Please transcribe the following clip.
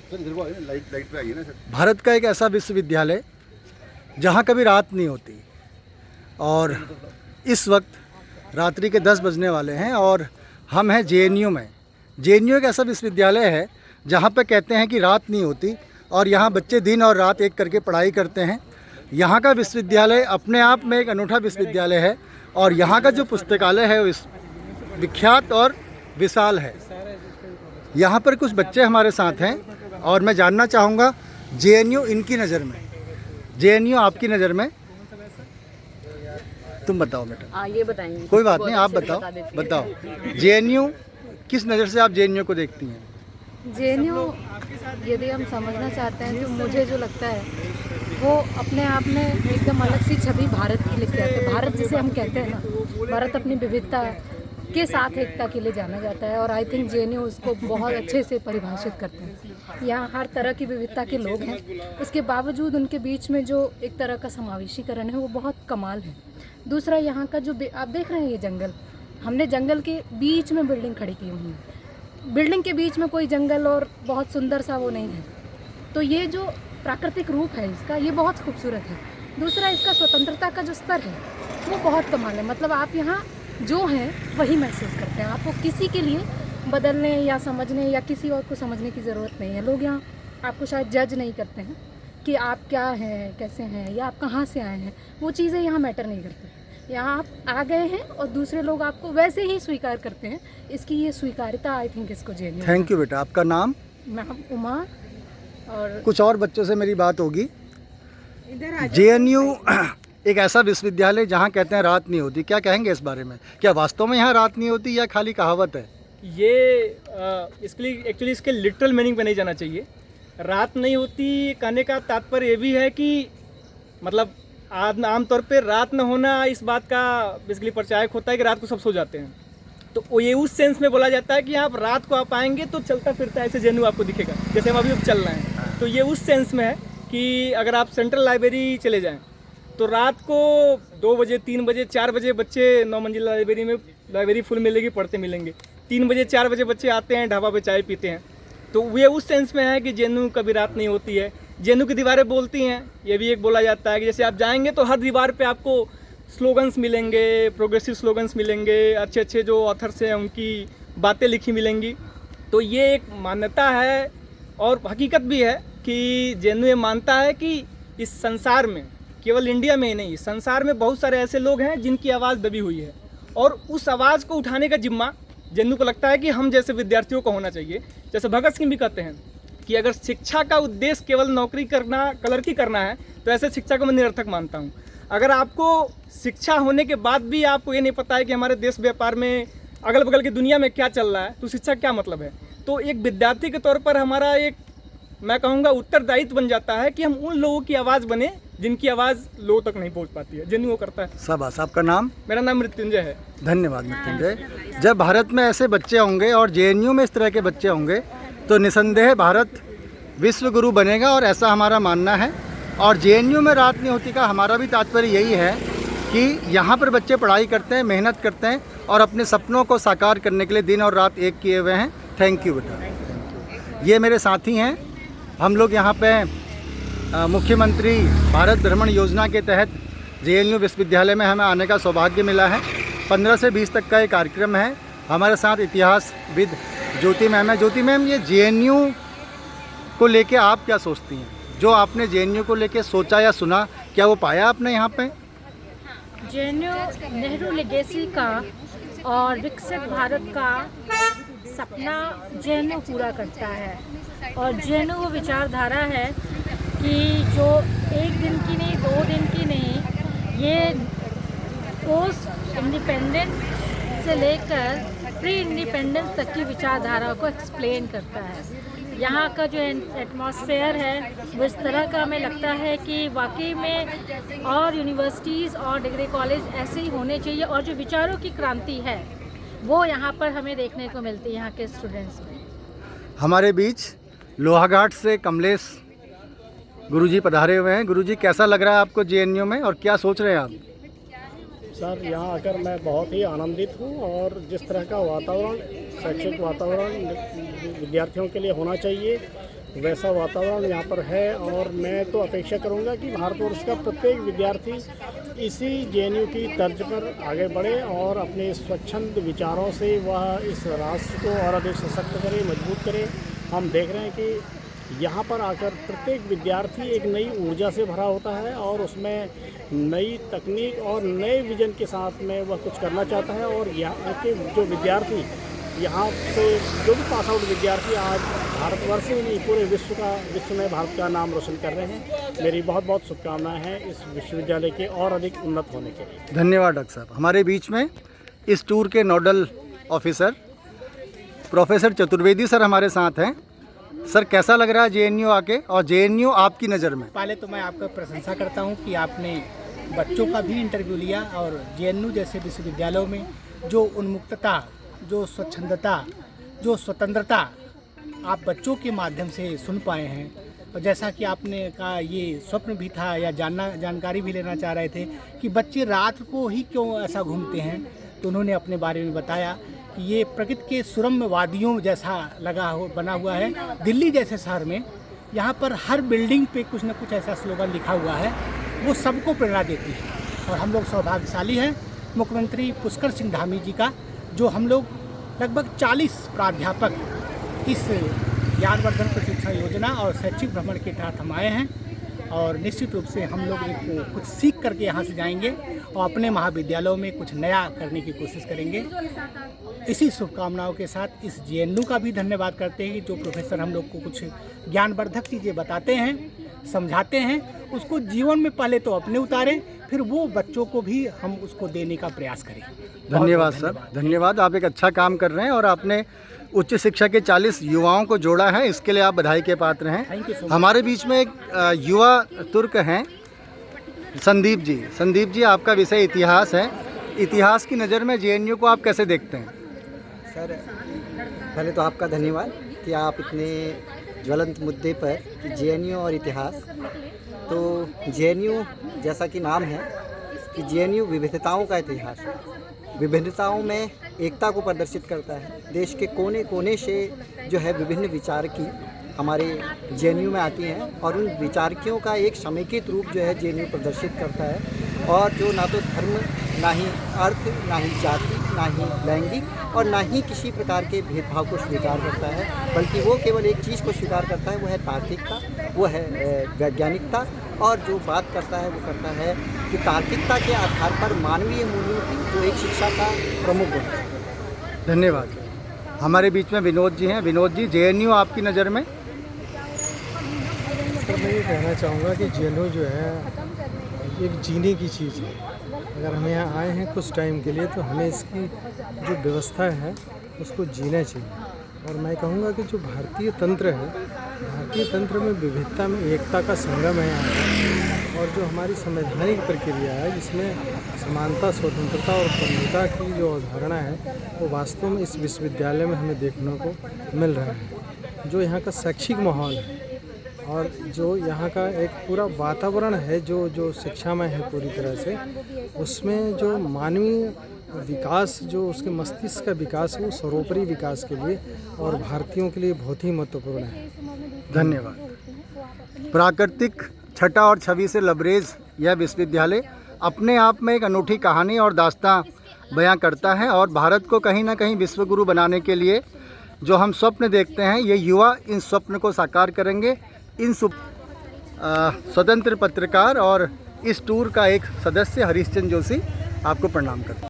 Light पे आइए ना सर। भारत का एक ऐसा विश्वविद्यालय जहाँ कभी रात नहीं होती, और इस वक्त रात्रि के 10 बजने वाले हैं और हम हैं जेएनयू में। जेएनयू एक ऐसा विश्वविद्यालय है जहाँ पे कहते हैं कि रात नहीं होती, और यहाँ बच्चे दिन और रात एक करके पढ़ाई करते हैं। यहाँ का विश्वविद्यालय अपने आप में एक अनूठा विश्वविद्यालय है, और यहाँ का जो पुस्तकालय है वो विख्यात और विशाल है। यहाँ पर कुछ बच्चे हमारे साथ हैं और मैं जानना चाहूँगा जेएनयू इनकी नज़र में, जेएनयू आपकी नज़र में, तुम बताओ बेटा। ये बताएंगे। कोई बात नहीं, आप बताओ जेएनयू किस नज़र से आप जेएनयू को देखती हैं? जेएनयू यदि हम समझना चाहते हैं तो मुझे जो लगता है वो अपने आप में एकदम अलग सी छवि भारत की लेके आते हैं। भारत जिसे हम कहते हैं ना, भारत अपनी विविधता के साथ एकता के लिए जाना जाता है, और आई थिंक जेएनयू उसको बहुत अच्छे से परिभाषित करते हैं। यहाँ हर तरह की विविधता के लोग हैं, उसके बावजूद उनके बीच में जो एक तरह का समावेशीकरण है वो बहुत कमाल है। दूसरा, यहाँ का जो आप देख रहे हैं ये जंगल, हमने जंगल के बीच में बिल्डिंग खड़ी की हुई है। बिल्डिंग के बीच में कोई जंगल और बहुत सुंदर सा वो नहीं है, तो ये जो प्राकृतिक रूप है इसका, ये बहुत खूबसूरत है। दूसरा, इसका स्वतंत्रता का जो स्तर है वो बहुत कमाल है। मतलब आप यहाँ जो हैं वही महसूस करते हैं, आपको किसी के लिए बदलने या समझने या किसी और को समझने की ज़रूरत नहीं है। लोग यहाँ आपको शायद जज नहीं करते हैं कि आप क्या हैं, कैसे हैं, या आप कहाँ से आए हैं, वो चीज़ें यहाँ मैटर नहीं करती। यहाँ आप आ गए हैं और दूसरे लोग आपको वैसे ही स्वीकार करते हैं। इसकी ये स्वीकार्यता आई थिंक इसको जेएनयू। थैंक यू बेटा। आपका नाम? नाम उमा। और कुछ और बच्चों से मेरी बात होगी। जेएनयू एक ऐसा विश्वविद्यालय जहाँ कहते हैं रात नहीं होती, क्या कहेंगे इस बारे में? क्या वास्तव में यहाँ रात नहीं होती या खाली कहावत है? ये इसके लिए एक्चुअली इसके लिटरल मीनिंग पे नहीं जाना चाहिए। रात नहीं होती कहने का तात्पर्य ये भी है कि मतलब आमतौर पे रात न होना इस बात का बेसिकली प्रचारक होता है कि रात को सब सो जाते हैं, तो ये उस सेंस में बोला जाता है कि आप रात को आप आएंगे तो चलता फिरता ऐसे जेएनयू आपको दिखेगा, जैसे हम अभी चल रहे हैं। तो ये उस सेंस में है कि अगर आप सेंट्रल लाइब्रेरी चले जाएं तो रात को 2 बजे 3 बजे 4 बजे बच्चे 9 मंजिला लाइब्रेरी में लाइब्रेरी फुल मिलेगी, पढ़ते मिलेंगे। 3 बजे 4 बजे बच्चे आते हैं, ढाबा पे चाय पीते हैं। तो ये उस सेंस में है कि जेएनयू कभी रात नहीं होती है। जेएनयू की दीवारें बोलती हैं, ये भी एक बोला जाता है कि जैसे आप जाएंगे तो हर दीवार पे आपको स्लोगन्स मिलेंगे, प्रोग्रेसिव स्लोगन्स मिलेंगे, अच्छे अच्छे जो ऑथर्स हैं उनकी बातें लिखी मिलेंगी। तो ये एक मान्यता है और हकीकत भी है कि जेएनयू ये मानता है कि इस संसार में, केवल इंडिया में ही नहीं, संसार में बहुत सारे ऐसे लोग हैं जिनकी आवाज़ दबी हुई है, और उस आवाज़ को उठाने का जिम्मा जेएनयू को लगता है कि हम जैसे विद्यार्थियों को होना चाहिए। जैसे भगत सिंह भी कहते हैं कि अगर शिक्षा का उद्देश्य केवल नौकरी करना, क्लर्की करना है, तो ऐसे शिक्षा को मैं निरर्थक मानता हूँ। अगर आपको शिक्षा होने के बाद भी आपको ये नहीं पता है कि हमारे देश व्यापार में अगल बगल की दुनिया में क्या चल रहा है, तो शिक्षा क्या मतलब है? तो एक विद्यार्थी के तौर पर हमारा एक, मैं कहूँगा, उत्तरदायित्व बन जाता है कि हम उन लोगों की आवाज़ बने जिनकी आवाज़ लोगों तक नहीं पहुँच पाती है। जेएनयू करता है। शाबाश। आपका नाम? मेरा नाम मृत्युंजय है। धन्यवाद मृत्युंजय। जब भारत में ऐसे बच्चे होंगे और जेएनयू में इस तरह के बच्चे होंगे तो निसंदेह भारत विश्व गुरु बनेगा, और ऐसा हमारा मानना है। और जेएनयू में रात नहीं होती का हमारा भी तात्पर्य यही है कि यहाँ पर बच्चे पढ़ाई करते हैं, मेहनत करते हैं और अपने सपनों को साकार करने के लिए दिन और रात एक किए हुए हैं। थैंक यू बेटा, थैंक यू। ये मेरे साथी हैं। हम लोग यहाँ पे मुख्यमंत्री भारत भ्रमण योजना के तहत जेएनयू विश्वविद्यालय में हमें आने का सौभाग्य मिला है। 15 से 20 तक का ये कार्यक्रम है। हमारे साथ इतिहासविद ज्योति मैम है। ज्योति मैम, ये जेएनयू को लेके आप क्या सोचती हैं? जो आपने जेएनयू को लेके सोचा या सुना, क्या वो पाया आपने यहाँ पे? जेएनयू नेहरू लेगेसी का और विकसित भारत का सपना जेएनयू पूरा करता है। और जेएनयू वो विचारधारा है कि जो एक दिन की नहीं, 2 दिन की नहीं, ये पोस्ट इंडिपेंडेंस से लेकर प्री इंडिपेंडेंस तक की विचारधारा को एक्सप्लेन करता है। यहाँ का जो एटमॉस्फेयर है वो इस तरह का हमें लगता है कि वाकई में और यूनिवर्सिटीज़ और डिग्री कॉलेज ऐसे ही होने चाहिए, और जो विचारों की क्रांति है वो यहाँ पर हमें देखने को मिलती है यहाँ के स्टूडेंट्स में। हमारे बीच लोहाघाट से कमलेश गुरुजी पधारे हुए हैं। गुरुजी, कैसा लग रहा है आपको जेएनयू में और क्या सोच रहे हैं आप? सर, यहाँ आकर मैं बहुत ही आनंदित हूँ, और जिस तरह का वातावरण, शैक्षिक वातावरण विद्यार्थियों के लिए होना चाहिए वैसा वातावरण यहाँ पर है। और मैं तो अपेक्षा करूँगा कि भारतवर्ष का प्रत्येक विद्यार्थी इसी जेएनयू की तर्ज पर आगे बढ़े और अपने स्वच्छंद विचारों से वह इस राष्ट्र को और अधिक सशक्त करे, मजबूत करे। हम देख रहे हैं कि यहाँ पर आकर प्रत्येक विद्यार्थी एक नई ऊर्जा से भरा होता है और उसमें नई तकनीक और नए विजन के साथ में वह कुछ करना चाहता है। और यहाँ के जो विद्यार्थी, यहाँ से जो भी पास आउट विद्यार्थी आज भारतवर्ष ही नहीं पूरे विश्व में भारत का नाम रोशन कर रहे हैं। मेरी बहुत बहुत शुभकामनाएं हैं इस विश्वविद्यालय के और अधिक उन्नत होने के लिए। धन्यवाद डॉक्टर साहब। हमारे बीच में इस टूर के nodal officer professor Chaturvedi sir हमारे साथ हैं। सर, कैसा लग रहा है जेएनयू आके और जेएनयू आपकी नज़र में? पहले तो मैं आपका प्रशंसा करता हूं कि आपने बच्चों का भी इंटरव्यू लिया और जेएनयू जैसे विश्वविद्यालयों में जो उन्मुक्तता, जो स्वच्छंदता, जो स्वतंत्रता आप बच्चों के माध्यम से सुन पाए हैं। और जैसा कि आपने कहा, ये स्वप्न भी था या जानकारी भी लेना चाह रहे थे कि बच्चे रात को ही क्यों ऐसा घूमते हैं, तो उन्होंने अपने बारे में बताया कि ये प्रकृति के सुरम्य वादियों जैसा बना हुआ है। दिल्ली जैसे शहर में यहाँ पर हर बिल्डिंग पे कुछ न कुछ ऐसा स्लोगन लिखा हुआ है, वो सबको प्रेरणा देती है। और हम लोग सौभाग्यशाली हैं मुख्यमंत्री पुष्कर सिंह धामी जी का, जो हम लोग लगभग 40 प्राध्यापक इस ज्ञानवर्धन प्रशिक्षण योजना और शैक्षिक भ्रमण के तहत हम आए हैं। और निश्चित रूप से हम लोग कुछ सीख करके यहाँ से जाएंगे और अपने महाविद्यालयों में कुछ नया करने की कोशिश करेंगे। इसी शुभकामनाओं के साथ इस जेएनयू का भी धन्यवाद करते हैं कि जो प्रोफेसर हम लोग को कुछ ज्ञानवर्धक चीज़ें बताते हैं, समझाते हैं, उसको जीवन में पहले तो अपने उतारें, फिर वो बच्चों को भी हम उसको देने का प्रयास करें। धन्यवाद सर, धन्यवाद। आप एक अच्छा काम कर रहे हैं और आपने उच्च शिक्षा के 40 युवाओं को जोड़ा है, इसके लिए आप बधाई के पात्र हैं। Thank you so much. हमारे बीच में एक युवा तुर्क हैं, संदीप जी। संदीप जी, आपका विषय इतिहास है। इतिहास की नज़र में जेएनयू को आप कैसे देखते हैं? सर, पहले तो आपका धन्यवाद कि आप इतने ज्वलंत मुद्दे पर कि जेएनयू और इतिहास। तो जेएनयू जैसा कि नाम है कि जेएनयू विविधताओं का इतिहास है। विभिन्नताओं में एकता को प्रदर्शित करता है। देश के कोने कोने से जो है विभिन्न विचारकी हमारे जेएनयू में आती हैं और उन विचारकियों का एक समेकित रूप जो है जेएनयू प्रदर्शित करता है। और जो ना तो धर्म, ना ही अर्थ, ना ही जाति, ना ही लैंगिक और ना ही किसी प्रकार के भेदभाव को स्वीकार करता है, बल्कि वो केवल एक चीज़ को स्वीकार करता है, वो है तार्किकता, वो है वैज्ञानिकता। और जो बात करता है वो करता है कि तार्किकता के आधार पर मानवीय मूल्यों की जो एक शिक्षा का प्रमुख गुण है। धन्यवाद। हमारे बीच में विनोद जी हैं। विनोद जी, जेएनयू आपकी नज़र में? सर, मैं ये कहना चाहूँगा कि जेएनयू जो है एक जीने की चीज़ है। अगर हम यहाँ आए हैं कुछ टाइम के लिए तो हमें इसकी जो व्यवस्था है उसको जीना चाहिए। और मैं कहूँगा कि जो भारतीय तंत्र है, भारतीय तंत्र में विविधता में एकता का संगम है यहाँ। और जो हमारी संवैधानिक प्रक्रिया है जिसमें समानता, स्वतंत्रता और पूर्णता की जो अवधारणा है वो वास्तव में इस विश्वविद्यालय में हमें देखने को मिल रहा है। जो यहाँ का शैक्षिक माहौल है और जो यहाँ का एक पूरा वातावरण है जो शिक्षा में है पूरी तरह से, उसमें जो मानवीय विकास, जो उसके मस्तिष्क का विकास है, वो सर्वोपरि विकास के लिए और भारतीयों के लिए बहुत ही महत्वपूर्ण है। धन्यवाद। प्राकृतिक छटा और छवि से लबरेज यह विश्वविद्यालय अपने आप में एक अनूठी कहानी और दास्तां बयां करता है और भारत को कहीं ना कहीं विश्वगुरु बनाने के लिए जो हम स्वप्न देखते हैं, ये युवा इन स्वप्न को साकार करेंगे। इन स्वतंत्र पत्रकार और इस टूर का एक सदस्य हरीश चंद्र जोशी आपको प्रणाम करता हूं।